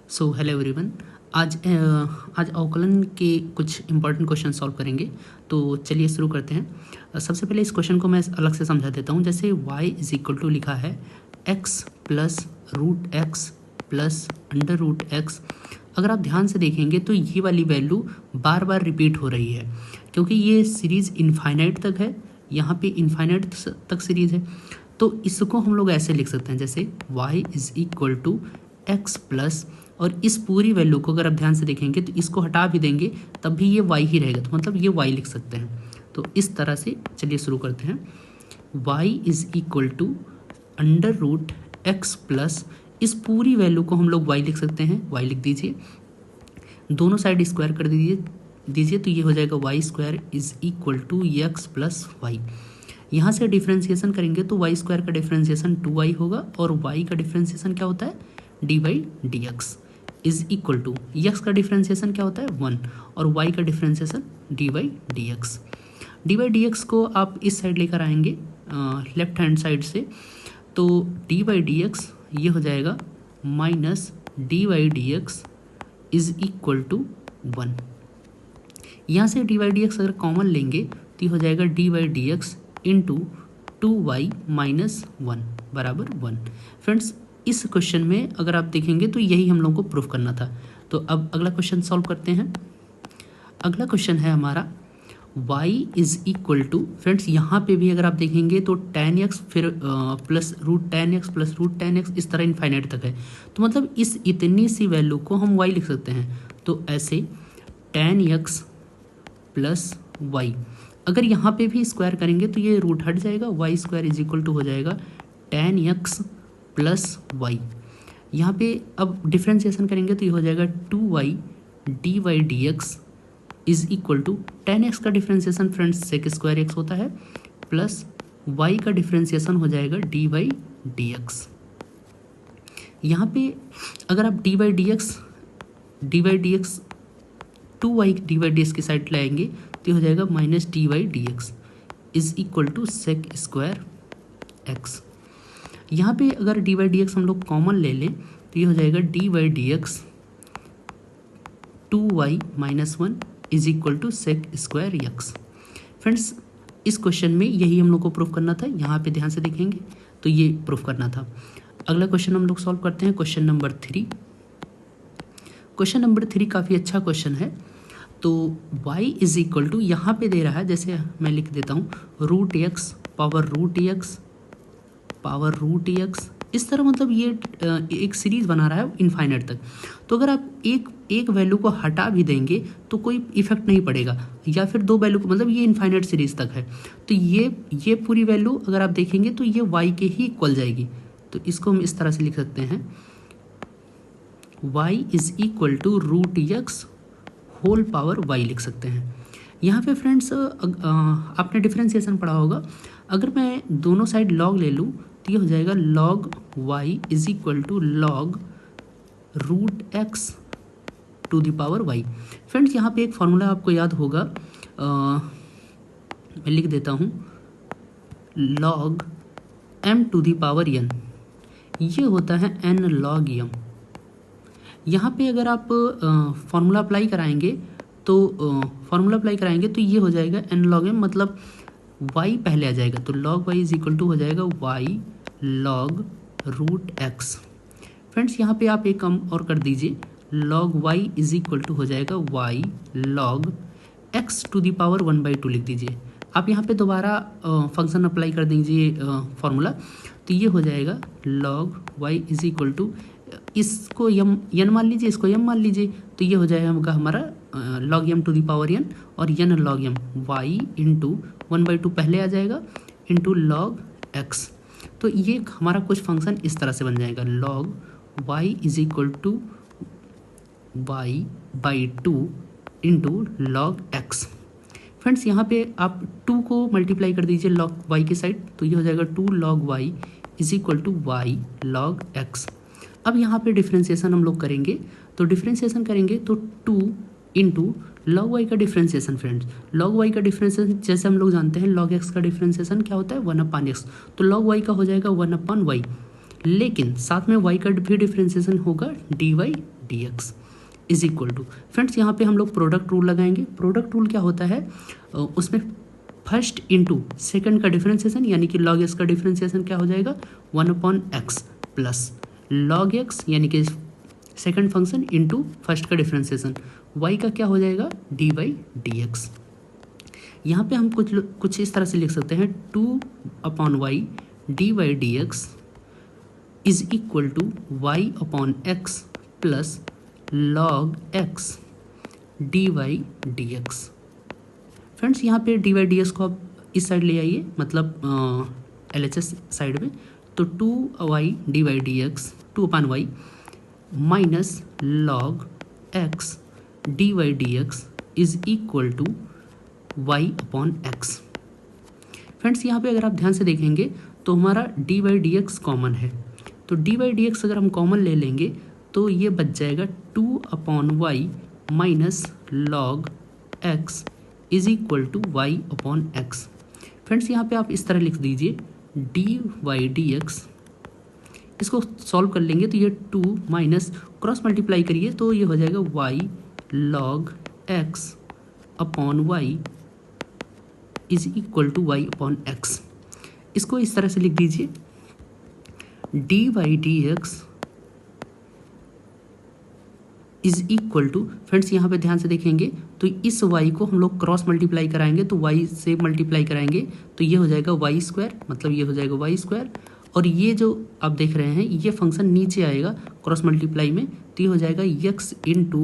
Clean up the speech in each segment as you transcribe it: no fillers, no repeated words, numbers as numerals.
So hello everyone. आज अवकलन के कुछ इंपॉर्टेंट क्वेश्चन सॉल्व करेंगे। तो चलिए शुरू करते हैं। सबसे पहले इस क्वेश्चन को मैं अलग से समझा देता हूँ। जैसे y इज इक्वल टू लिखा है x plus root x plus under root x. अगर आप ध्यान से देखेंगे तो ये वाली वैल्यू बार बार रिपीट हो रही है, क्योंकि ये सीरीज़ इनफाइनाइट तक है, यहाँ पे इनफाइनाइट तक सीरीज़ है। तो इसको हम लोग ऐसे लिख सकते हैं, जैसे y is equal to x plus, और इस पूरी वैल्यू को अगर आप ध्यान से देखेंगे तो इसको हटा भी देंगे तब भी ये y ही रहेगा, तो मतलब ये y लिख सकते हैं। तो इस तरह से चलिए शुरू करते हैं। y is equal to under root x plus, इस पूरी वैल्यू को हम लोग y लिख सकते हैं, y लिख दीजिए, दोनों साइड स्क्वायर कर दीजिए तो ये हो जाएगा y square is equal to x plus y. यहाँ से डिफ्रेंसिएशन करेंगे तो वाई स्क्वायर का डिफ्रेंसिएशन 2y होगा, और y का डिफ्रेंसिएशन क्या होता है, d by d x is equal to x का डिफ्रेंसिएशन क्या होता है 1, और y का differentiation d by d x. D by d x को आप इस साइड लेकर आएंगे लेफ्ट हैंड साइड से, तो डी बाई डी एक्स ये हो जाएगा minus d by d x is equal to 1। यहाँ से डी बाई डी एक्स अगर कॉमन लेंगे तो ये हो जाएगा d by d x into 2y minus 1 बराबर 1। फ्रेंड्स, इस क्वेश्चन में अगर आप देखेंगे तो यही हम लोगों को प्रूफ करना था। तो अब अगला क्वेश्चन सॉल्व करते हैं। अगला क्वेश्चन है हमारा y is equal to, friends यहाँ पे भी अगर आप देखेंगे तो tan x फिर plus root tan x plus root tan x, इस तरह इनफाइनाइट तक है। तो मतलब इस इतनी सी वैल्यू को हम y लिख सकते हैं। तो ऐसे tan x प्लस वाई, अगर यहाँ पे भी स्क्वायर करेंगे तो ये रूट हट जाएगा, y square is equal to हो जाएगा tan x प्लस वाई। यहाँ पे अब डिफ्रेंसिएशन करेंगे तो ये हो जाएगा 2y d y d x is equal to tan x का differentiation friends sec square x होता है, प्लस y का डिफ्रेंसिएशन हो जाएगा डी वाई डी एक्स। यहाँ पे अगर आप d y d x 2y d y d x की साइड लाएंगे तो ये हो जाएगा minus d y d x is equal to sec square x. यहाँ पे अगर डी वाई डी एक्स हम लोग कॉमन ले लें तो ये हो जाएगा d y d x 2y minus 1 is equal to sec square x. Friends, इस क्वेश्चन में यही हम लोग को प्रूफ करना था। यहाँ पे ध्यान से देखेंगे तो ये प्रूफ करना था। अगला क्वेश्चन हम लोग सॉल्व करते हैं, क्वेश्चन नंबर 3। क्वेश्चन नंबर 3 काफ़ी अच्छा क्वेश्चन है। तो y इज इक्वल टू, यहाँ पे दे रहा है, जैसे मैं लिख देता हूँ root x power root x, इस तरह मतलब ये एक सीरीज़ बना रहा है इनफाइनाइट तक। तो अगर आप एक वैल्यू को हटा भी देंगे तो कोई इफेक्ट नहीं पड़ेगा, या फिर दो वैल्यू को, मतलब ये इनफाइनाइट सीरीज़ तक है। तो ये पूरी वैल्यू अगर आप देखेंगे तो ये y के ही इक्वल जाएगी। तो इसको हम इस तरह से लिख सकते हैं, y is equal to root x whole power y लिख सकते हैं। यहाँ पे फ्रेंड्स आपने डिफरेंशिएशन पढ़ा होगा, अगर मैं दोनों साइड log ले लूँ तो ये हो जाएगा log y is equal to log root x to the power y। Friends, यहाँ पे एक फार्मूला आपको याद होगा, मैं लिख देता हूँ log m to the power n, ये होता है n log m। यहाँ पे अगर आप फार्मूला अप्लाई कराएंगे तो ये हो जाएगा n log m, मतलब y पहले आ जाएगा, तो log y is equal to हो जाएगा y log root x। Friends, यहाँ पे आप एक काम और कर दीजिए, log y is equal to हो जाएगा y log x to the power 1/2 लिख दीजिए। आप यहाँ पे दोबारा फंक्शन अप्लाई कर दीजिए फार्मूला, तो ये हो जाएगा log y is equal to, इसको n मान लीजिए, इसको m मान लीजिए, तो ये हो जाएगा हमारा log m to the power n, और n log m y into 1/2 पहले आ जाएगा इंटू log x। तो ये हमारा कुछ फंक्शन इस तरह से बन जाएगा, log y is equal to y/2 into log x। Friends, यहाँ पे आप 2 को मल्टीप्लाई कर दीजिए log y की साइड, तो ये हो जाएगा 2 log y is equal to y log x। अब यहाँ पे डिफ्रेंसिएशन हम लोग करेंगे, तो डिफ्रेंसिएशन करेंगे तो 2 इंटू log y का डिफ्रेंसिएशन। फ्रेंड्स, log y का डिफ्रेंसिएशन जैसे हम लोग जानते हैं log x का डिफ्रेंसिएशन क्या होता है 1/x, तो log y का हो जाएगा 1/y, लेकिन साथ में y का भी डिफ्रेंसिएशन होगा dy d x is equal to, friends यहाँ पे हम लोग प्रोडक्ट रूल लगाएंगे। प्रोडक्ट रूल क्या होता है, उसमें फर्स्ट इंटू सेकंड का डिफरेंशिएशन यानी कि लॉग एक्स का डिफरेंशिएशन क्या हो जाएगा 1/x प्लस लॉग एक्स यानी कि सेकंड फंक्शन इंटू फर्स्ट का डिफरेंशिएशन y का क्या हो जाएगा dy/dx। यहाँ पे हम कुछ इस तरह से लिख सकते हैं 2/y dy/dx is equal to y/x plus log x dy/dx। Friends यहाँ पे dy/dx को आप इस साइड ले आइए, मतलब LHS साइड में, तो 2y dy/dx 2/y minus log x dy/dx is equal to y/x। Friends यहाँ पे अगर आप ध्यान से देखेंगे तो हमारा dy/dx कॉमन है, तो dy/dx अगर हम कॉमन ले लेंगे तो ये बच जाएगा 2/y minus log x is equal to y/x। Friends यहाँ पे आप इस तरह लिख दीजिए dy/dx, इसको सॉल्व कर लेंगे तो ये 2 माइनस क्रॉस मल्टीप्लाई करिए तो ये हो जाएगा y log x/y is equal to y/x। इसको इस तरह से लिख दीजिए dy/dx is equal to, friends यहाँ पे ध्यान से देखेंगे तो इस y को हम लोग क्रॉस मल्टीप्लाई कराएंगे तो y से मल्टीप्लाई कराएंगे तो ये हो जाएगा y², मतलब ये हो जाएगा y², और ये जो आप देख रहे हैं ये फंक्शन नीचे आएगा क्रॉस मल्टीप्लाई में तो ये हो जाएगा x into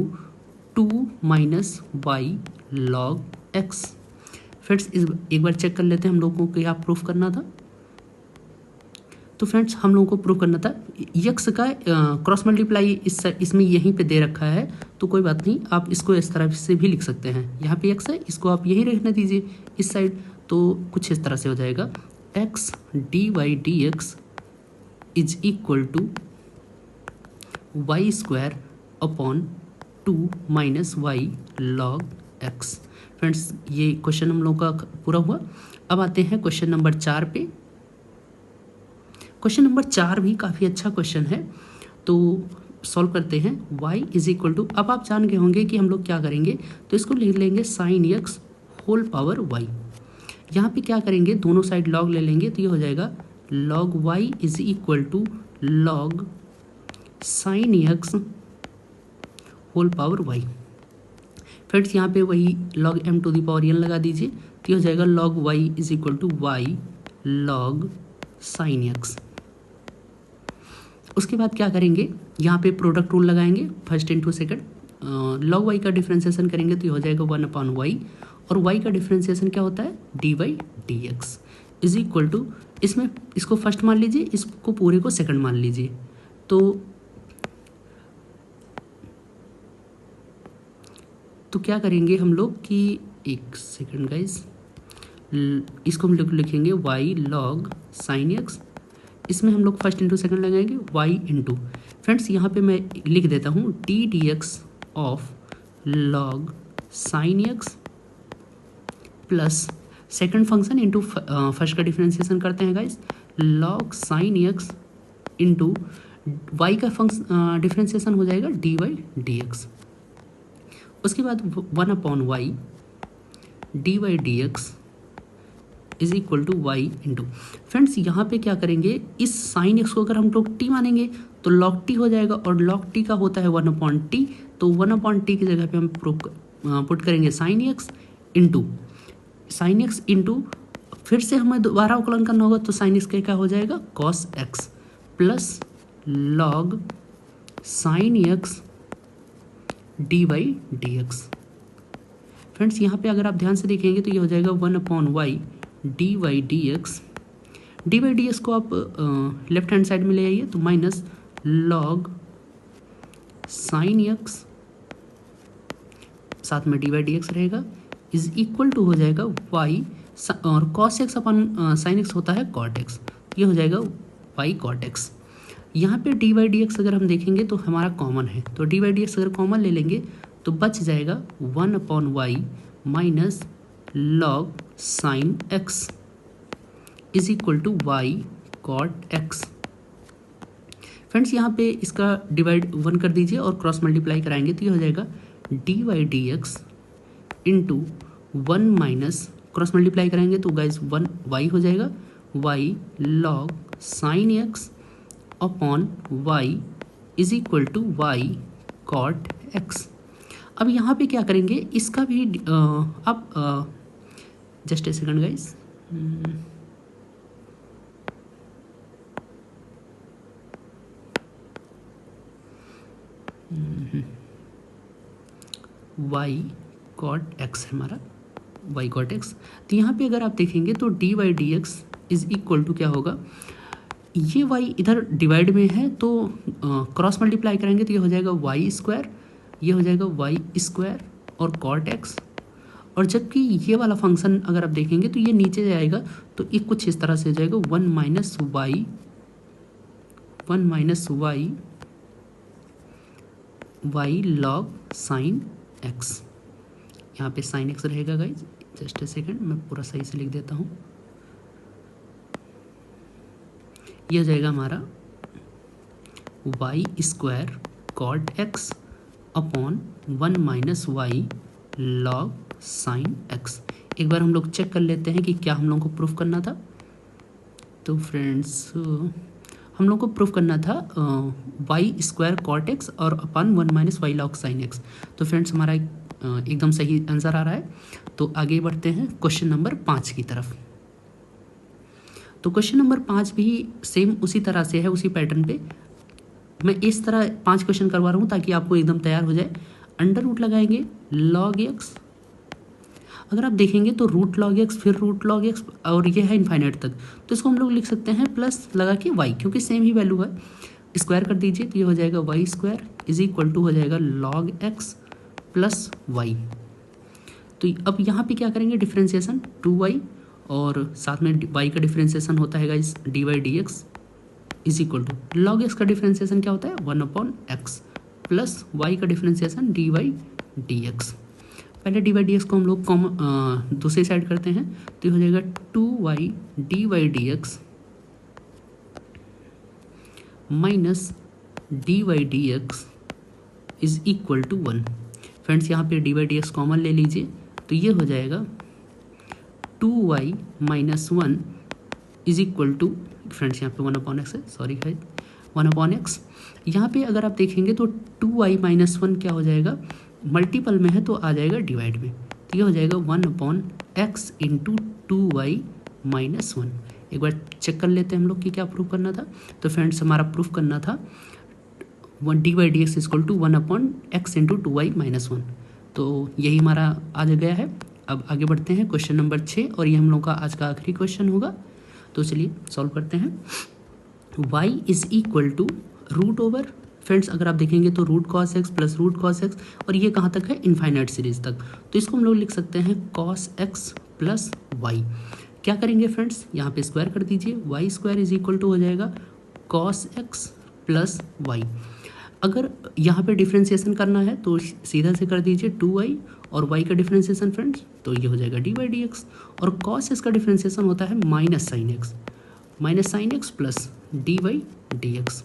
2 minus y log x। Friends एक बार चेक कर लेते हैं हम लोगों को क्या प्रूफ करना था। तो फ्रेंड्स हम लोगों को प्रूफ करना था यक्स का क्रॉस मल्टीप्लाई इसमें यहीं पे दे रखा है, तो कोई बात नहीं, आप इसको इस तरह से भी लिख सकते हैं। यहाँ पे यक्स है, इसको आप यहीं रहने दीजिए इस साइड, तो कुछ इस तरह से हो जाएगा x dy/dx is equal to y²/2 minus y log x। Friends ये क्वेश्चन हम लोग का पूरा हुआ। अब आते हैं क्वेश्चन नंबर 4 पे। क्वेश्चन नंबर 4 भी काफ़ी अच्छा क्वेश्चन है, तो सॉल्व करते हैं। y इज इक्वल टू, अब आप जान गए होंगे कि हम लोग क्या करेंगे, तो इसको लिख लेंगे sin x whole power y। यहाँ पे क्या करेंगे, दोनों साइड log ले लेंगे तो ये हो जाएगा log y is equal to log sin x whole power y। Friends यहाँ पे वही log m to the power n लगा दीजिए तो ये हो जाएगा log y is equal to y log sin x। उसके बाद क्या करेंगे, यहाँ पे प्रोडक्ट रूल लगाएंगे, first into second, log y का डिफ्रेंसिएशन करेंगे तो ये हो जाएगा 1/y, और y का डिफ्रेंसिएशन क्या होता है dy/dx इज इक्वल टू, इसमें इसको फर्स्ट मान लीजिए, इसको पूरे को सेकंड मान लीजिए। तो क्या करेंगे हम लोग कि एक सेकंड गाइस, इसको हम लोग लिखेंगे y log sin x, इसमें हम लोग फर्स्ट इंटू सेकंड लगाएंगे y इंटू, फ्रेंड्स यहाँ पे मैं लिख देता हूँ ddx of log sin x plus second function into first का डिफरेंशिएशन करते हैं guys, log sin x into y का फंक्शन डिफरेंशिएशन हो जाएगा dy/dx। उसके बाद 1/y dy/dx is equal to y into, friends यहाँ पे क्या करेंगे, इस साइन एक्स को अगर हम लोग t मानेंगे तो log t हो जाएगा, और log t का होता है 1/t, तो 1/t की जगह पे हम पुट करेंगे साइन एक्स इंटू फिर से हमें दोबारा अवकलन करना होगा तो साइन एक्स का क्या हो जाएगा cos x plus log sin x dy/dx। Friends यहाँ पे अगर आप ध्यान से देखेंगे तो ये हो जाएगा 1/y dy/dx को आप लेफ्ट हैंड साइड में ले आइए तो माइनस log sin x साथ में dy/dx रहेगा इज इक्वल टू हो जाएगा y, और cos x अपन sin x होता है cot x, ये हो जाएगा y cot x। यहाँ पे dy/dx अगर हम देखेंगे तो हमारा कॉमन है, तो dy/dx अगर कॉमन ले लेंगे तो बच जाएगा 1/y minus log sin x is equal to y cot x। Friends यहाँ पे इसका डिवाइड 1 कर दीजिए और क्रॉस मल्टीप्लाई कराएंगे तो ये हो जाएगा d y d x into 1 minus cross multiply कराएंगे तो गाइज 1 वाई हो जाएगा, y log sine x upon y is equal to y cot x. अब यहाँ पे क्या करेंगे, इसका भी अब just a second guys, y cot x है हमारा, वाई कॉट एक्स। तो यहाँ पे अगर आप देखेंगे तो d y d x is equal to क्या होगा, ये वाई इधर डिवाइड में है तो क्रॉस मल्टीप्लाई करेंगे तो ये हो जाएगा वाई स्क्वायर, ये हो जाएगा वाई स्क्वायर और कॉट एक्स। और जबकि ये वाला फंक्शन अगर आप देखेंगे तो ये नीचे जाएगा तो ये कुछ इस तरह से हो जाएगा 1 minus y y log sine x. यहाँ पे साइन एक्स रहेगा गाइज, जस्ट ए सेकेंड मैं पूरा सही से लिख देता हूँ। ये हो जाएगा हमारा y square cot x upon 1 minus y log sine x. एक बार हम लोग चेक कर लेते हैं कि क्या हम लोग को प्रूफ करना था। तो फ्रेंड्स हम लोग को प्रूफ करना था वाई स्क्वायर कॉट एक्स और upon 1 minus y log sine x. तो फ्रेंड्स हमारा एकदम सही आंसर आ रहा है। तो आगे बढ़ते हैं क्वेश्चन नंबर 5 की तरफ। तो क्वेश्चन नंबर 5 भी सेम उसी तरह से है, उसी पैटर्न पे। मैं इस तरह 5 क्वेश्चन करवा रहा हूँ ताकि आपको एकदम तैयार हो जाए। अंडर रूट लगाएंगे लॉग एक्स, अगर आप देखेंगे तो रूट लॉग एक्स फिर रूट लॉग एक्स और ये है इन्फाइनाइट तक, तो इसको हम लोग लिख सकते हैं प्लस लगा के वाई, क्योंकि सेम ही वैल्यू है। स्क्वायर कर दीजिए तो ये हो जाएगा y square is equal to हो जाएगा लॉग एक्स प्लस वाई। तो अब यहाँ पे क्या करेंगे, डिफ्रेंसिएशन 2y और साथ में y का डिफ्रेंसिएशन होता है guys d y d x is equal to log x का डिफ्रेंसिएशन क्या होता है 1 अपॉन एक्स प्लस वाई का differentiation d y d x. पहले डी वाई डी एक्स को हम लोग दूसरी साइड करते हैं तो ये हो जाएगा 2y d y d x minus d y d x is equal to 1। Friends यहाँ पे d y d x common ले लीजिए तो ये हो जाएगा 2y minus 1 is equal to, friends यहाँ पे 1 अपॉन एक्स है, सॉरी है 1 अपॉन एक्स। यहाँ पे अगर आप देखेंगे तो 2y माइनस 1 क्या हो जाएगा, मल्टीपल में है तो आ जाएगा डिवाइड में, तो ये हो जाएगा 1 upon x into 2y minus 1। एक बार चेक कर लेते हैं हम लोग कि क्या प्रूफ करना था। तो फ्रेंड्स हमारा प्रूफ करना था d y d x equal to 1 upon x into 2y minus 1। तो यही हमारा आज गया है। अब आगे बढ़ते हैं क्वेश्चन नंबर 6 और ये हम लोग का आज का आखिरी क्वेश्चन होगा। तो चलिए सॉल्व करते हैं। y is equal to root over, friends अगर आप देखेंगे तो root cos x plus root cos x और ये कहाँ तक है, इनफाइनाइट सीरीज तक। तो इसको हम लोग लिख सकते हैं कॉस एक्स प्लस वाई। क्या करेंगे फ्रेंड्स, यहाँ पे स्क्वायर कर दीजिए, y square is equal to हो जाएगा कॉस एक्स प्लस वाई। अगर यहाँ पे डिफ्रेंसिएशन करना है तो सीधा से कर दीजिए 2y और y का डिफ्रेंसिएशन फ्रेंड्स तो ये हो जाएगा डी वाई डी एक्स और कॉस एक्स का डिफ्रेंसिएशन होता है minus sine x plus d y d x.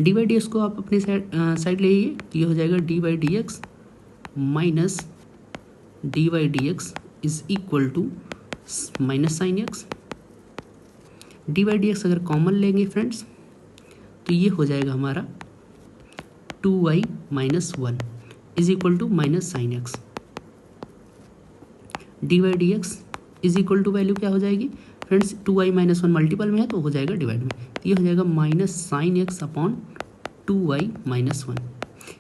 D y d x को आप अपनी साइड ले आइए तो ये हो जाएगा d y d x minus d y d x is equal to minus sine x. D y d x अगर कॉमन लेंगे फ्रेंड्स तो ये हो जाएगा हमारा 2y minus 1 is equal to minus sine x. D y d x is equal to value क्या हो जाएगी फ्रेंड्स, 2y माइनस 1 मल्टीपल में है तो हो जाएगा डिवाइड में, तो ये हो जाएगा minus sine x upon 2y minus 1।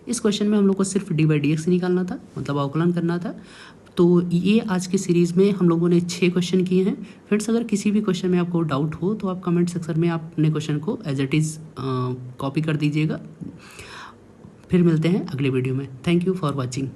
इस क्वेश्चन में हम लोग को सिर्फ डी वाई डी एक्स निकालना था, मतलब अवकलन करना था। तो ये आज की सीरीज़ में हम लोगों ने 6 क्वेश्चन किए हैं। फ्रेंड्स अगर किसी भी क्वेश्चन में आपको डाउट हो तो आप कमेंट सेक्शन में आप अपने क्वेश्चन को एज इट इज़ कॉपी कर दीजिएगा। फिर मिलते हैं अगले वीडियो में। Thank you for watching.